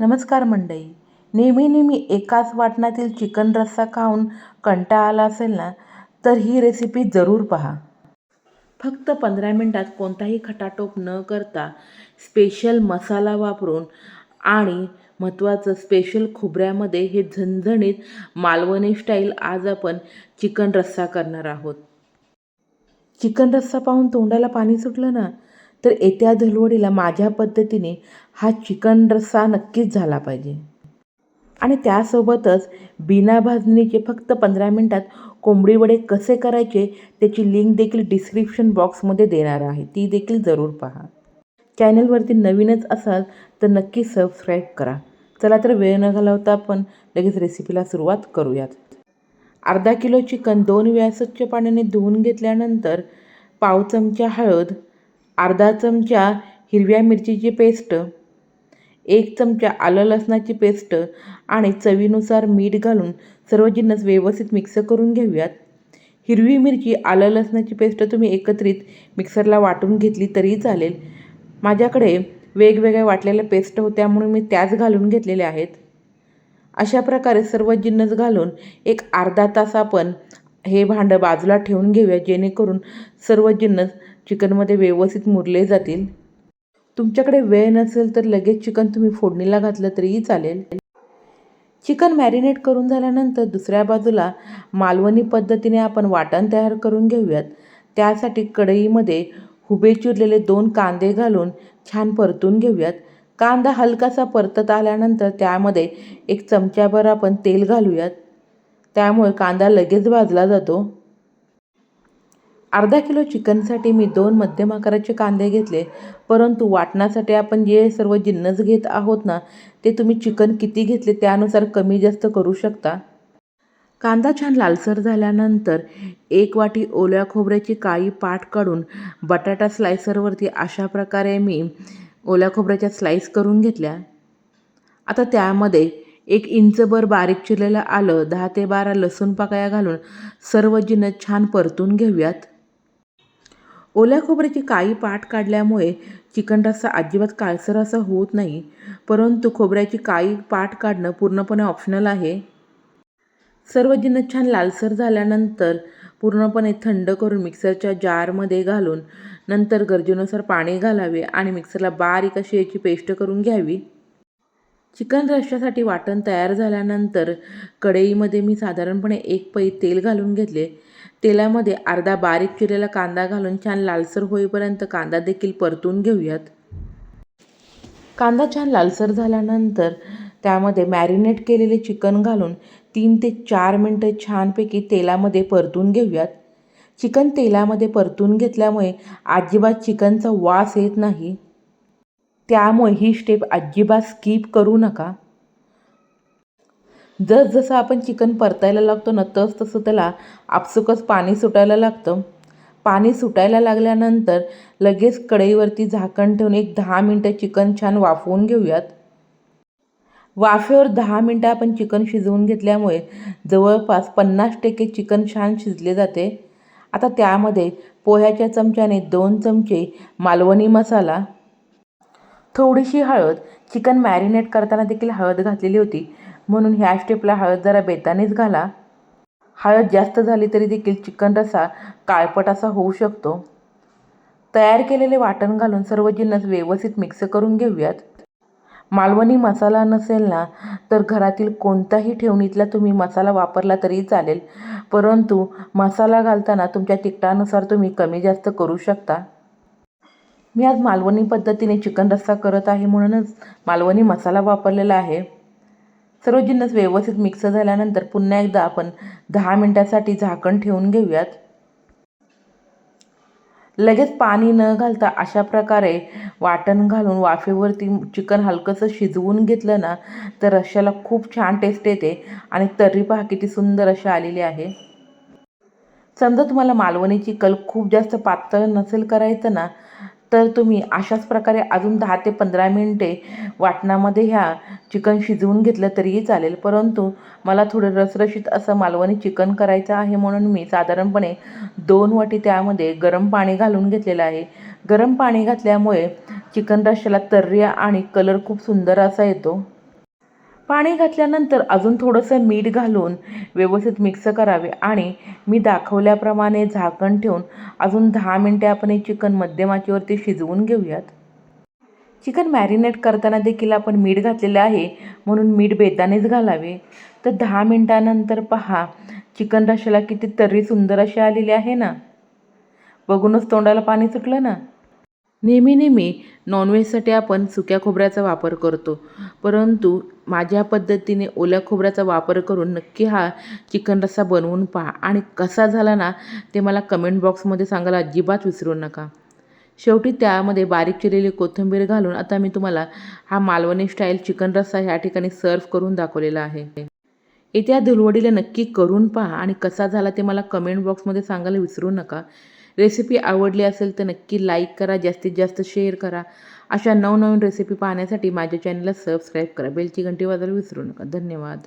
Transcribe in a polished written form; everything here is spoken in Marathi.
नमस्कार मंडळी. नेहमी एकाच वाटणातील चिकन रस्सा खाऊन कंटाळा आला असेल ना, तर ही रेसिपी जरूर पहा. फक्त 15 मिनिटात कोणताही खटाटोप न करता स्पेशल मसाला वापरून आणि महत्त्वाचं स्पेशल खोबऱ्यामध्ये हे झणझणीत मालवणी स्टाईल आज आपण चिकन रस्सा करणार आहोत. चिकन रस्सा पाहून तोंडाला पाणी सुटलं ना, तर येत्या धुलवडीला माझ्या पद्धतीने हा चिकन रस्सा नक्कीच झाला पाहिजे. आणि त्यासोबतच बिना भाजणीचे फक्त 15 मिनिटात कोंबडी वडे कसे करायचे त्याची लिंक देखील डिस्क्रिप्शन बॉक्समध्ये देणार आहे, ती देखील जरूर पहा. चॅनलवरती नवीनच असाल तर नक्की सबस्क्राईब करा. चला तर वेळ न घालवता आपण लगेच रेसिपीला सुरुवात करूयात. अर्धा किलो चिकन 2 वेळा स्वच्छ पाण्याने धुवून घेतल्यानंतर पाव चमचा हळद, अर्धा चमचा हिरव्या मिरचीची पेस्ट, 1 चमचा आलं लसणाची पेस्ट आणि चवीनुसार मीठ घालून सर्व जिन्नस व्यवस्थित मिक्स करून घेऊयात. हिरवी मिरची, आलं लसणाची पेस्ट तुम्ही एकत्रित मिक्सरला वाटून घेतली तरी चालेल. माझ्याकडे वेगवेगळ्या वाटलेल्या पेस्ट होत्या म्हणून मी त्याच घालून घेतलेल्या आहेत. अशा प्रकारे सर्व जिन्नस घालून एक अर्धा तास आपण हे भांडं बाजूला ठेवून घेऊया, जेणेकरून सर्व जिन्नस चिकनमध्ये व्यवस्थित मुरले जातील. तुमच्याकडे वेळ नसेल तर लगेच चिकन तुम्ही फोडणीला घातलं तरीही चालेल. चिकन मॅरिनेट करून झाल्यानंतर दुसऱ्या बाजूला मालवणी पद्धतीने आपण वाटण तयार करून घेऊयात. त्यासाठी कढईमध्ये उभे चिरलेले 2 कांदे घालून छान परतून घेऊयात. कांदा हलकासा परतत आल्यानंतर त्यामध्ये 1 चमचाभर आपण तेल घालूयात, त्यामुळे कांदा लगेच भाजला जातो. अर्धा किलो चिकनसाठी मी 2 मध्यम आकाराचे कांदे घेतले, परंतु वाटणासाठी आपण जे सर्व जिन्नस घेत आहोत ना, ते तुम्ही चिकन किती घेतले त्यानुसार कमी जास्त करू शकता. कांदा छान लालसर झाल्यानंतर 1 वाटी ओल्या खोबऱ्याची काळी पाट काढून बटाटा स्लायसरवरती अशा प्रकारे मी ओल्या खोबऱ्याच्या स्लाईस करून घेतल्या. आता त्यामध्ये 1 इंचभर बारीक चिरलेलं आलं, 10 ते 12 लसूण पाकळ्या घालून सर्व जिन्नस छान परतून घेऊयात. ओल्या खोबऱ्याची काळी पाट काढल्यामुळे चिकन रस्सा अजिबात काळसर असा होत नाही, परंतु खोबऱ्याची काळी पाट काढणं पूर्णपणे ऑप्शनल आहे. सर्व जिन्नस छान लालसर झाल्यानंतर पूर्णपणे थंड करून मिक्सरच्या जारमध्ये घालून नंतर गरजेनुसार पाणी घालावे आणि मिक्सरला बारीक अशी याची पेस्ट करून घ्यावी. चिकन रस्स्यासाठी वाटण तयार झाल्यानंतर कढईमध्ये मी साधारणपणे 1 पळी तेल घालून घेतले. तेलामध्ये अर्धा बारीक चिरलेला कांदा घालून छान लालसर होईपर्यंत कांदा देखील परतून घेऊयात. कांदा छान लालसर झाल्यानंतर त्यामध्ये मॅरिनेट केलेले चिकन घालून 3 ते 4 मिनटं छानपैकी तेलामध्ये परतून घेऊयात. चिकन तेलामध्ये परतून घेतल्यामुळे अजिबात चिकनचा वास येत नाही, त्यामुळे ही स्टेप अजिबात स्किप करू नका. जसं आपण चिकन परतायला लागतो ना, तसं त्याला आपसुकच पाणी सुटायला लागतं. पाणी सुटायला लागल्यानंतर लगेच कढईवरती झाकण ठेवून 10 मिनटं चिकन छान वाफवून घेऊयात. वाफेवर 10 मिनटं आपण चिकन शिजवून घेतल्यामुळे जवळपास 50% चिकन छान शिजले जाते. आता त्यामध्ये पोह्याच्या चमच्याने 2 चमचे मालवणी मसाला, थोडीशी हळद, चिकन मॅरिनेट करताना देखील हळद घातलेली होती म्हणून ह्या स्टेपला हळद जरा बेतानेच घाला. हळद जास्त झाली तरी देखील चिकन रस्सा काळपट असा होऊ शकतो. तयार केलेले वाटण घालून सर्व जिन्नस व्यवस्थित मिक्स करून घेऊयात. मालवणी मसाला नसेल ना, तर घरातील कोणताही ठेवणीतला तुम्ही मसाला वापरला तरी चालेल, परंतु मसाला घालताना तुमच्या तिखटानुसार तुम्ही कमी जास्त करू शकता. मी आज मालवणी पद्धतीने चिकन रस्सा करत आहे म्हणूनच मालवणी मसाला वापरलेला आहे. सर्व जिन्नस व्यवस्थित मिक्स झाल्यानंतर पुन्हा एकदा आपण 10 मिनिटांसाठी झाकण ठेवून घेऊयात. लगेच पाणी न घालता अशा प्रकारे वाटण घालून वाफेवरती चिकन हलकंसं शिजवून घेतलं ना, तर रश्श्याला खूप छान टेस्ट येते आणि तर्री पहा किती सुंदर अशी आलेली आहे. समजा तुम्हाला मालवणीची कल खूप जास्त पातळ नसेल करायचं ना, तर तुम्ही अशाच प्रकारे अजून 10 ते 15 मिनिटे वाटणामध्ये ह्या चिकन शिजवून घेतलं तरीही चालेल, परंतु मला थोडं रसरशीत असं मालवणी चिकन करायचं आहे म्हणून मी साधारणपणे 2 वाटी त्यामध्ये गरम पाणी घालून घेतलेलं आहे. गरम पाणी घातल्यामुळे चिकन रश्श्याला तर्री आणि कलर खूप सुंदर असा येतो. पाणी घातल्यानंतर अजून थोडंसं मीठ घालून व्यवस्थित मिक्स करावे आणि मी दाखवल्याप्रमाणे झाकण ठेवून अजून 10 मिनटे आपण हे चिकन मध्यम आचेवरती शिजवून घेऊयात. चिकन मॅरिनेट करताना देखील आपण मीठ घातलेलं आहे, म्हणून मीठ बेतानेच घालावे. तर 10 मिनटानंतर पहा, चिकन रश्श्याला किती तर्री सुंदर अशी आलेली आहे ना. बघूनच तोंडाला पाणी सुटलं ना. नेहमी नॉनव्हेजसाठी आपण सुक्या खोबऱ्याचा वापर करतो, परंतु माझ्या पद्धतीने ओल्या खोबऱ्याचा वापर करून नक्की हा चिकन रस्सा बनवून पहा आणि कसा झाला ना ते मला कमेंट बॉक्समध्ये सांगायला अजिबात विसरू नका. शेवटी त्यामध्ये बारीक चिरलेली कोथिंबीर घालून आता मी तुम्हाला हा मालवणी स्टाईल चिकन रस्सा ह्या ठिकाणी सर्व्ह करून दाखवलेला आहे. येत्या धुलवडीला नक्की करून पहा आणि कसा झाला ते मला कमेंट बॉक्समध्ये सांगायला विसरू नका. रेसिपी आवडली असेल तर नक्की लाईक करा, जास्तीत जास्त शेअर करा. अशा नवनवीन रेसिपी पाहण्यासाठी माझ्या चॅनलला सबस्क्राईब करा. बेलची घंटी वाजवायला विसरू नका. धन्यवाद.